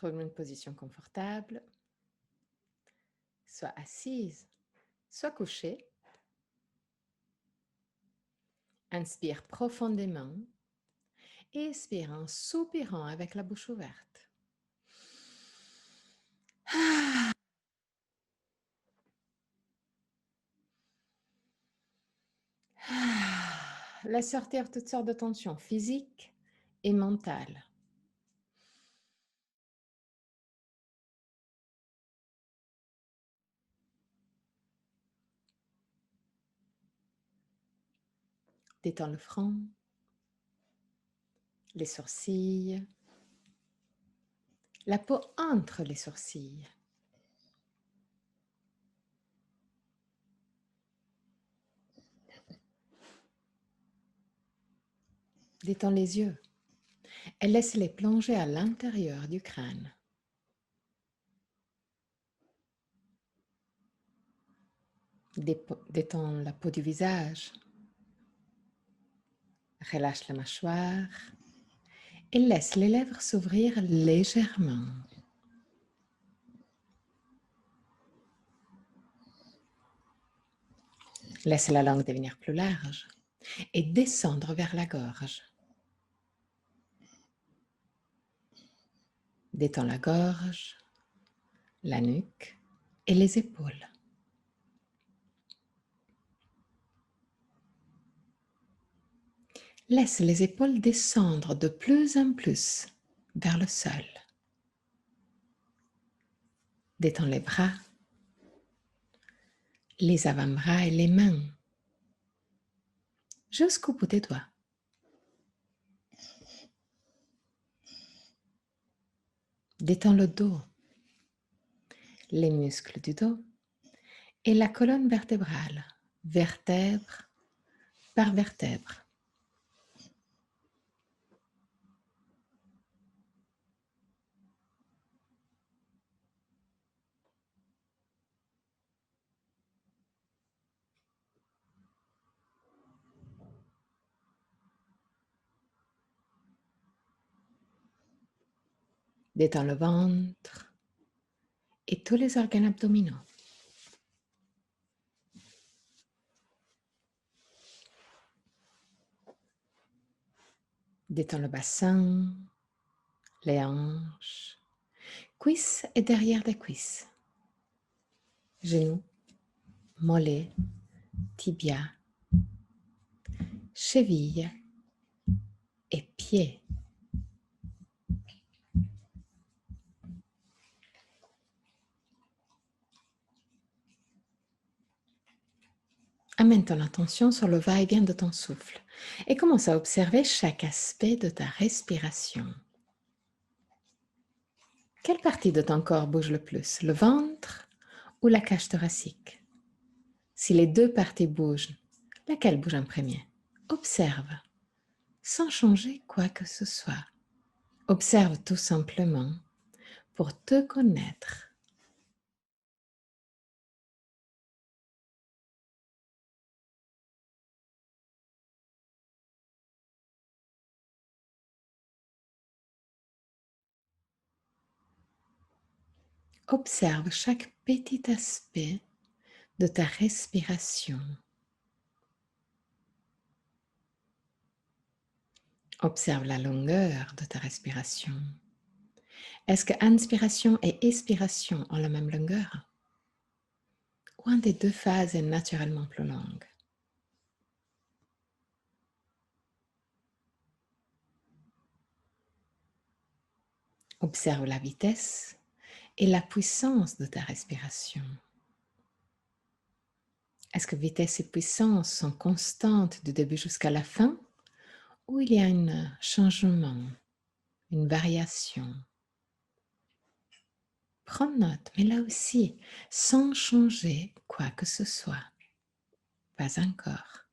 Trouve une position confortable, soit assise, soit couchée. Inspire profondément et expire en soupirant avec la bouche ouverte. Laisse sortir toutes sortes de tensions physiques et mentales. Détends le front, les sourcils, la peau entre les sourcils. Détends les yeux et laisse-les plonger à l'intérieur du crâne. Détends la peau du visage. Relâche la mâchoire et laisse les lèvres s'ouvrir légèrement. Laisse la langue devenir plus large et descendre vers la gorge. Détends la gorge, la nuque et les épaules. Laisse les épaules descendre de plus en plus vers le sol. Détends les bras, les avant-bras et les mains jusqu'au bout des doigts. Détends le dos, les muscles du dos et la colonne vertébrale, vertèbre par vertèbre. Détends le ventre et tous les organes abdominaux. Détends le bassin, les hanches, cuisses et derrière des cuisses, genoux, mollets, tibias, chevilles et pieds. Amène ton attention sur le va-et-vient de ton souffle et commence à observer chaque aspect de ta respiration. Quelle partie de ton corps bouge le plus, le ventre ou la cage thoracique? Si les deux parties bougent, laquelle bouge en premier? Observe, sans changer quoi que ce soit. Observe tout simplement pour te connaître. Observe chaque petit aspect de ta respiration. Observe la longueur de ta respiration. Est-ce que inspiration et expiration ont la même longueur? Ou un des deux phases est naturellement plus longue? Observe la vitesse et la puissance de ta respiration. Est-ce que vitesse et puissance sont constantes du début jusqu'à la fin? Ou il y a un changement, une variation? Prends note, mais là aussi, sans changer quoi que ce soit. Pas encore.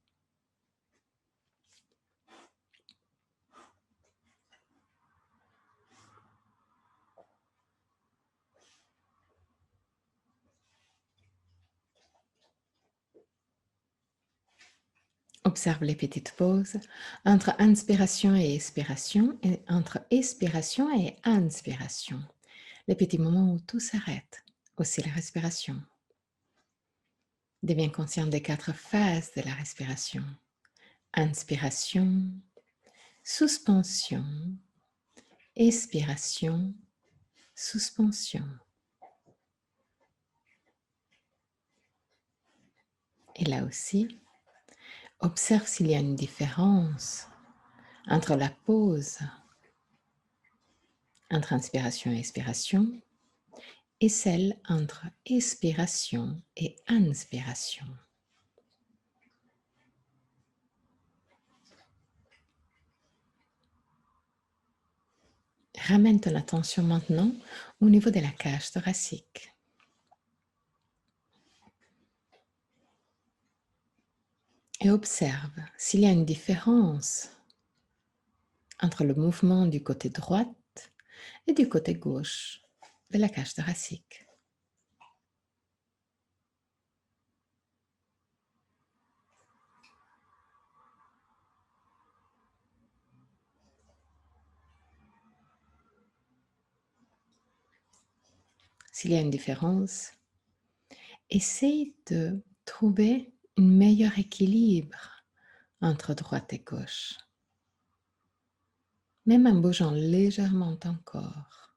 Observe les petites pauses entre inspiration et expiration et entre expiration et inspiration. les petits moments où tout s'arrête, aussi la respiration. Deviens conscient des 4 phases de la respiration. Inspiration, suspension, expiration, suspension. Et là aussi, observe s'il y a une différence entre la pause, entre inspiration et expiration, et celle entre expiration et inspiration. Ramène ton attention maintenant au niveau de la cage thoracique. Et observe s'il y a une différence entre le mouvement du côté droit et du côté gauche de la cage thoracique. S'il y a une différence, essaye de trouver un meilleur équilibre entre droite et gauche, même en bougeant légèrement ton corps.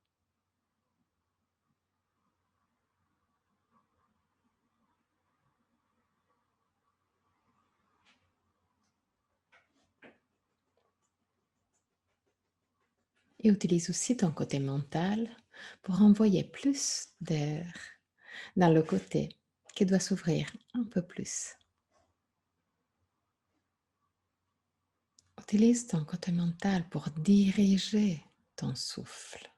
Et utilise aussi ton côté mental pour envoyer plus d'air dans le côté qui doit s'ouvrir un peu plus. Utilise ton côté mental pour diriger ton souffle.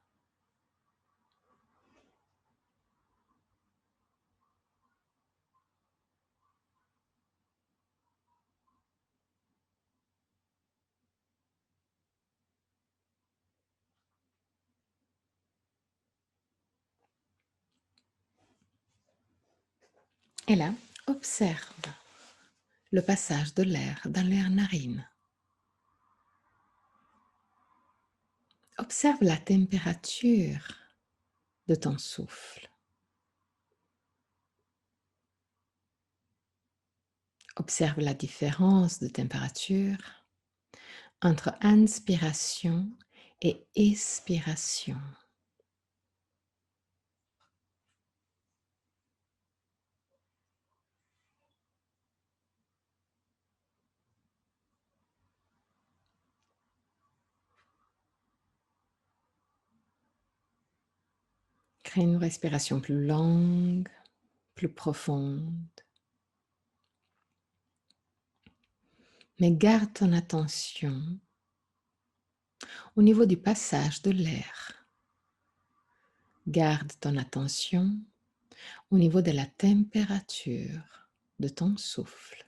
Et là, observe le passage de l'air dans les narines. Observe la température de ton souffle. Observe la différence de température entre inspiration et expiration. Crée une respiration plus longue, plus profonde. Mais garde ton attention au niveau du passage de l'air. Garde ton attention au niveau de la température de ton souffle.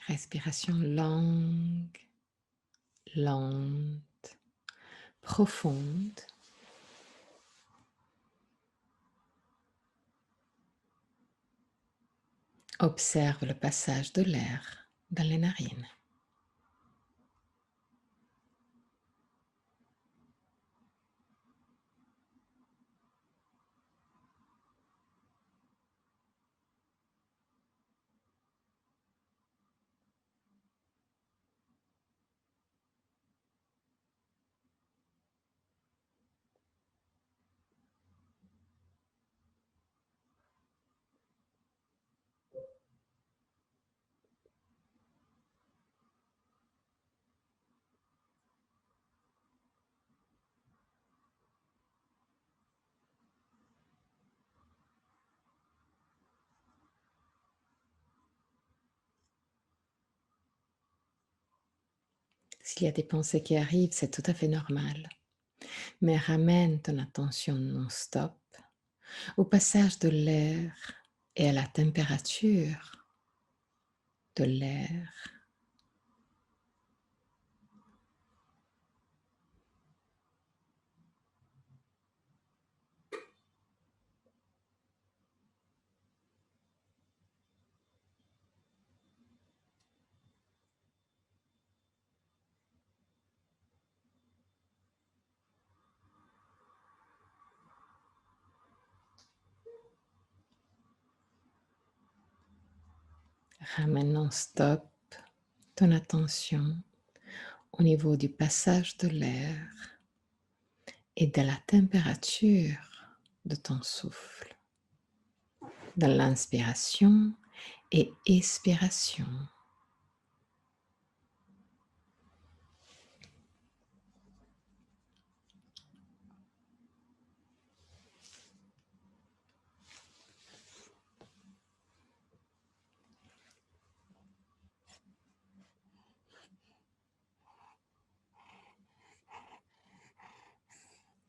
Respiration longue, lente, profonde. Observe le passage de l'air dans les narines. S'il y a des pensées qui arrivent, c'est tout à fait normal. Mais ramène ton attention non-stop au passage de l'air et à la température de l'air. Ramène non-stop ton attention au niveau du passage de l'air et de la température de ton souffle, de l'inspiration et expiration.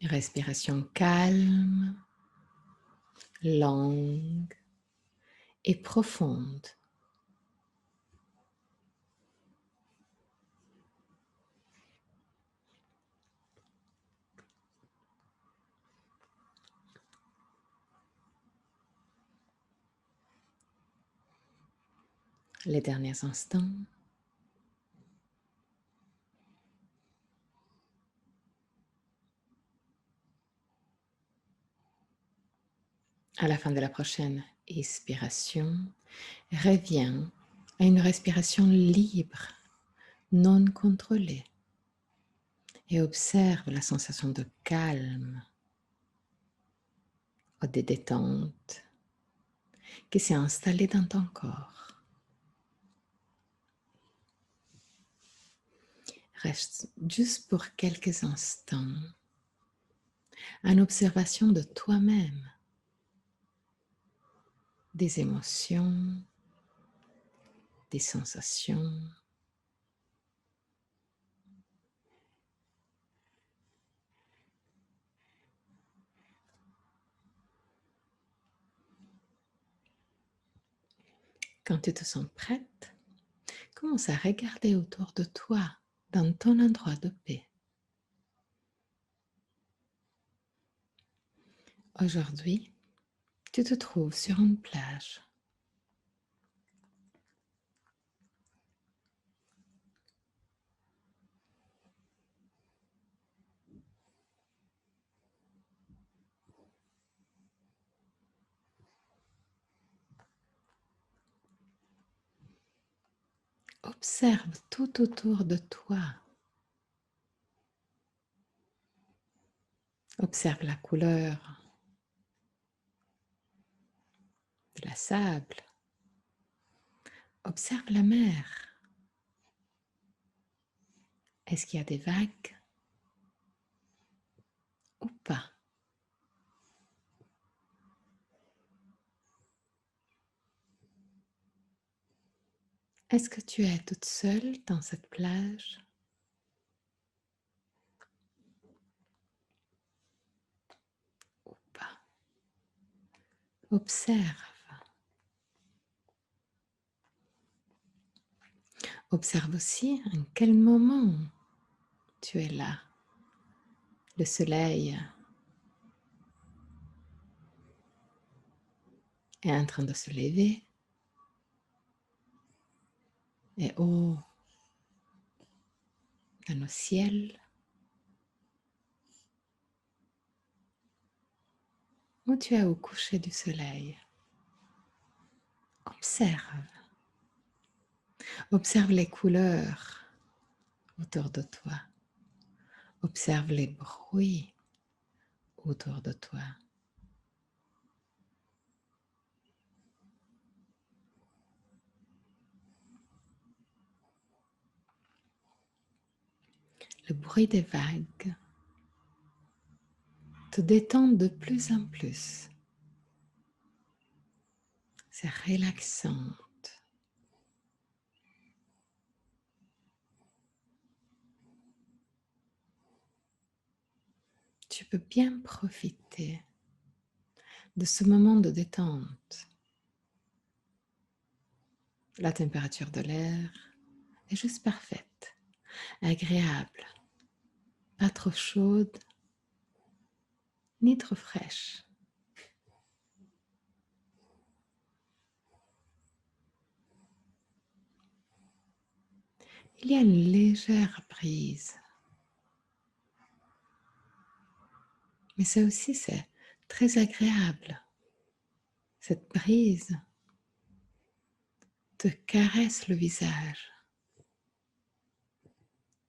Respiration calme, longue et profonde. Les derniers instants. À la fin de la prochaine expiration, reviens à une respiration libre, non contrôlée, et observe la sensation de calme ou de détente qui s'est installée dans ton corps. Reste juste pour quelques instants en observation de toi-même, des émotions, des sensations. Quand tu te sens prête, commence à regarder autour de toi, dans ton endroit de paix. Aujourd'hui, tu te trouves sur une plage. Observe tout autour de toi. Observe la couleur de la sable. Observe la mer. Est-ce qu'il y a des vagues ou pas? Est-ce que tu es toute seule dans cette plage ou pas? Observe. Observe aussi en quel moment tu es là. Le soleil est en train de se lever et haut dans le ciel. Ou tu es au coucher du soleil. Observe. Observe les couleurs autour de toi. Observe les bruits autour de toi. Le bruit des vagues te détend de plus en plus. C'est relaxant. Tu peux bien profiter de ce moment de détente. La température de l'air est juste parfaite, agréable, pas trop chaude ni trop fraîche. Il y a une légère brise, mais ça aussi c'est très agréable. Cette brise te caresse le visage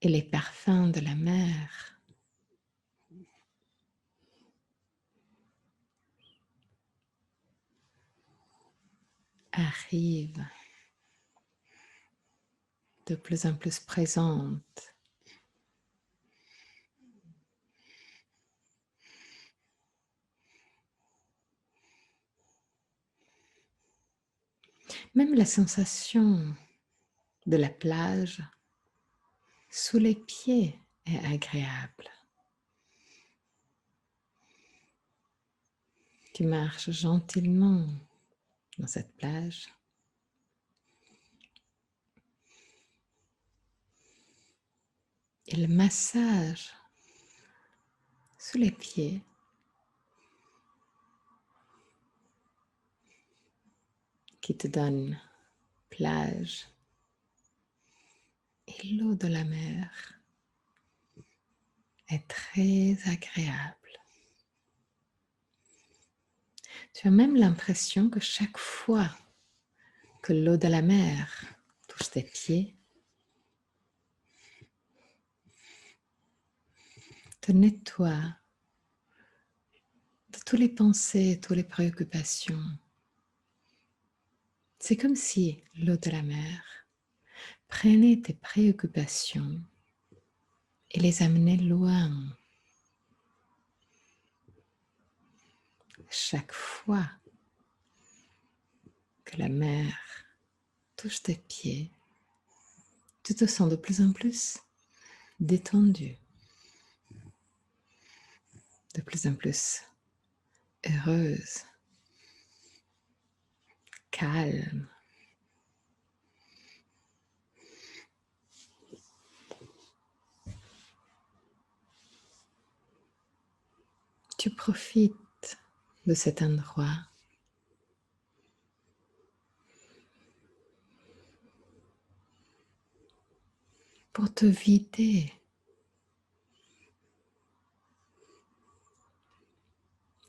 et les parfums de la mer arrivent de plus en plus présentes. Même la sensation de la plage sous les pieds est agréable. Tu marches gentiment dans cette plage. Et le massage sous les pieds qui te donne plage et l'eau de la mer est très agréable. Tu as même l'impression que chaque fois que l'eau de la mer touche tes pieds, te nettoie de toutes les pensées, toutes les préoccupations. C'est comme si l'eau de la mer prenait tes préoccupations et les amenait loin. Chaque fois que la mer touche tes pieds, tu te sens de plus en plus détendu, de plus en plus heureuse, calme. Tu profites de cet endroit pour te vider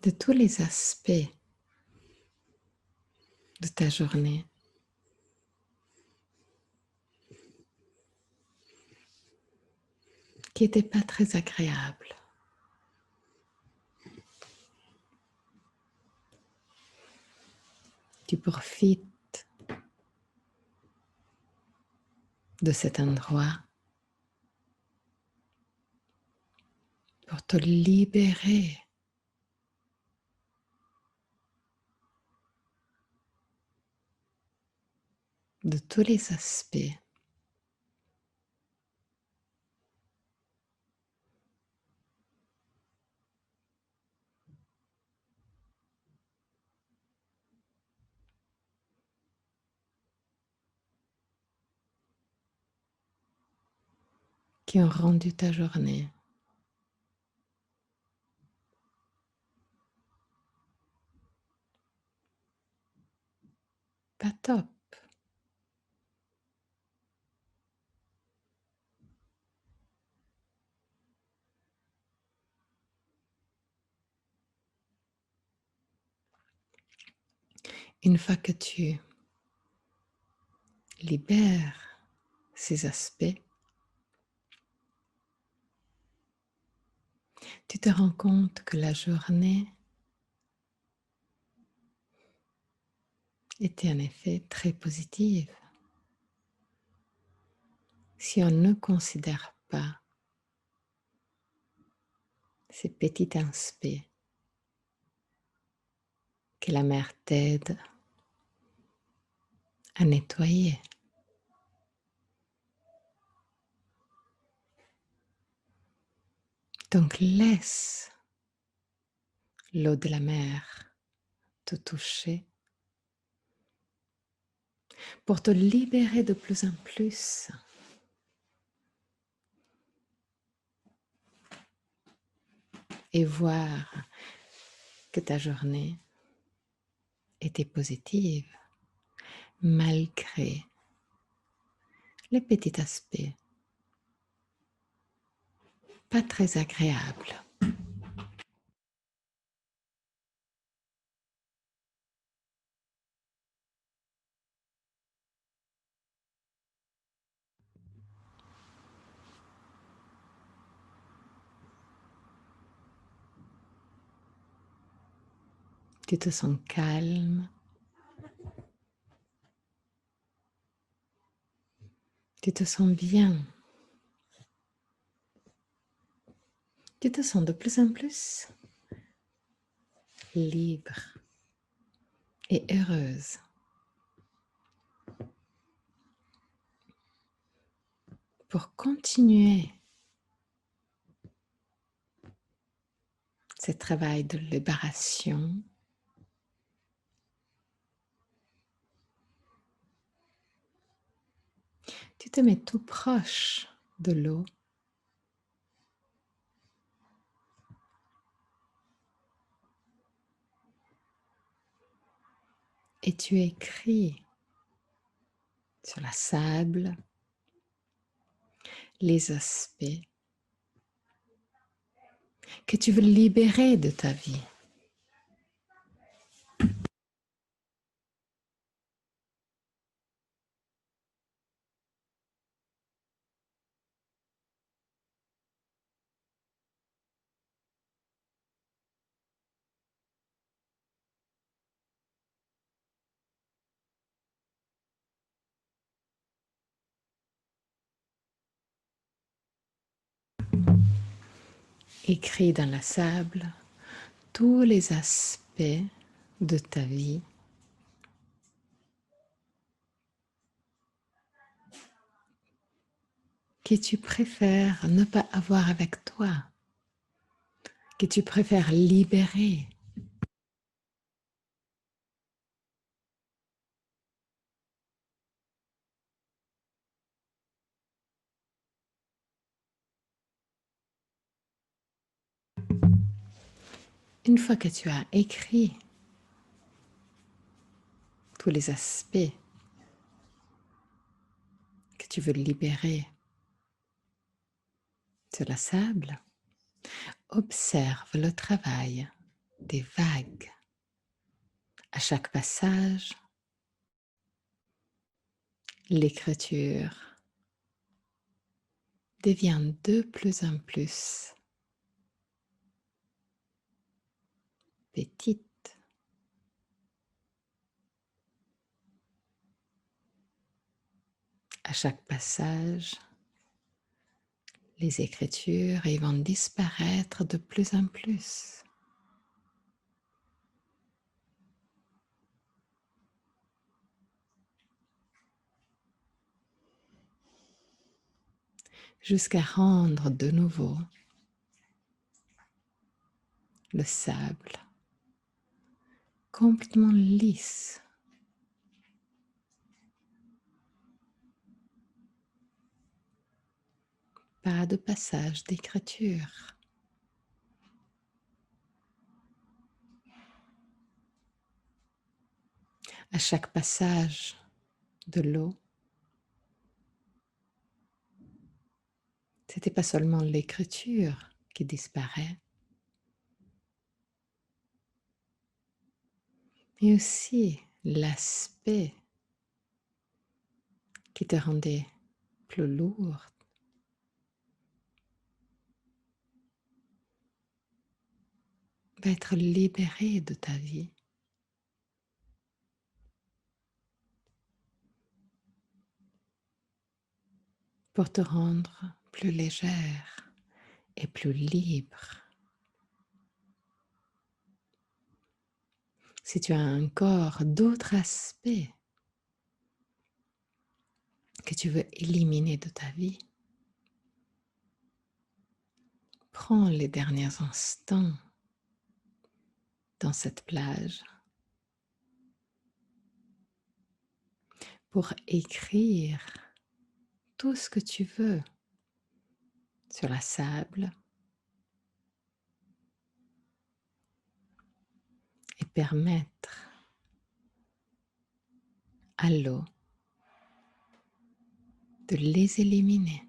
de tous les aspects de ta journée qui n'étaient pas très agréables. Tu profites de cet endroit pour te libérer de tous les aspects qui ont rendu ta journée pas top. Une fois que tu libères ces aspects, tu te rends compte que la journée était en effet très positive. Si on ne considère pas ces petits aspects que la mer t'aide à nettoyer. Donc laisse l'eau de la mer te toucher, pour te libérer de plus en plus. Et voir que ta journée était positive malgré les petits aspects pas très agréables. Tu te sens calme, tu te sens bien, tu te sens de plus en plus libre et heureuse. Pour continuer ce travail de libération, tu te mets tout proche de l'eau et tu écris sur la sable les aspects que tu veux libérer de ta vie. Écris dans la sable tous les aspects de ta vie que tu préfères ne pas avoir avec toi, que tu préfères libérer. Une fois que tu as écrit tous les aspects que tu veux libérer sur la sable, observe le travail des vagues. À chaque passage, l'écriture devient de plus en plus petite. À chaque passage, les écritures vont disparaître de plus en plus. Jusqu'à rendre de nouveau le sable complètement lisse. Pas de passage d'écriture. À chaque passage de l'eau, c'était pas seulement l'écriture qui disparaît, mais aussi l'aspect qui te rendait plus lourd, va être libéré de ta vie. Pour te rendre plus légère et plus libre. Si tu as encore d'autres aspects que tu veux éliminer de ta vie, prends les derniers instants dans cette plage pour écrire tout ce que tu veux sur la sable et permettre à l'eau de les éliminer.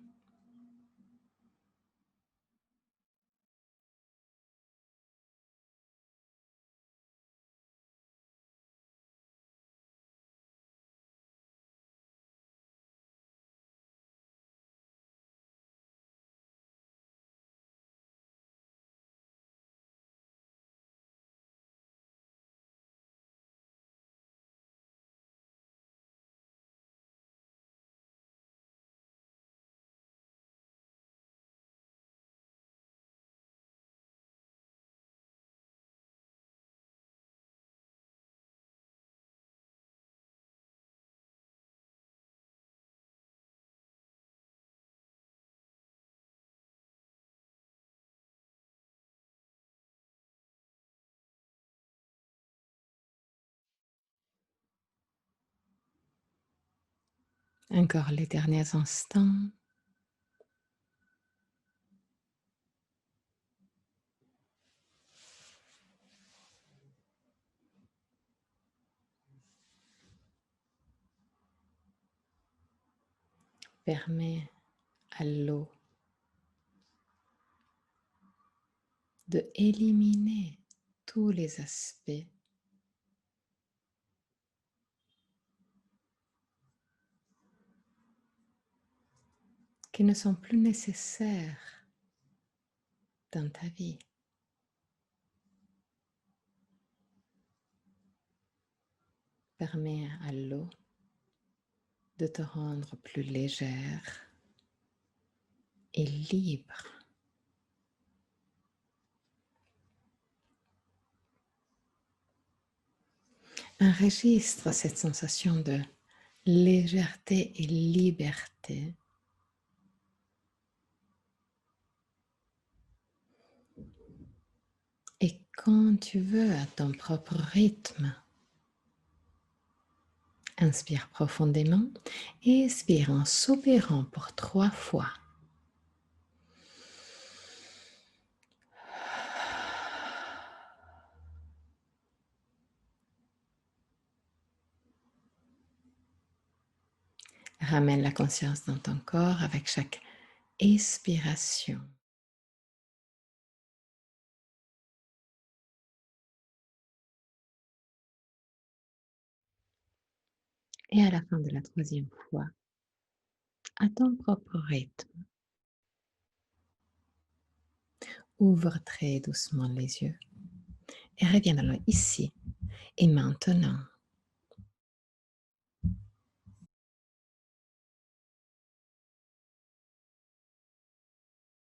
Encore les derniers instants. Permets à l'eau de éliminer tous les aspects qui ne sont plus nécessaires dans ta vie. Permets à l'eau de te rendre plus légère et libre. Enregistre cette sensation de légèreté et liberté. Et quand tu veux, à ton propre rythme, inspire profondément et expire en soupirant pour 3 fois. Ramène la conscience dans ton corps avec chaque expiration. Et à la fin de la 3e fois, à ton propre rythme, ouvre très doucement les yeux et reviens dans le ici et maintenant.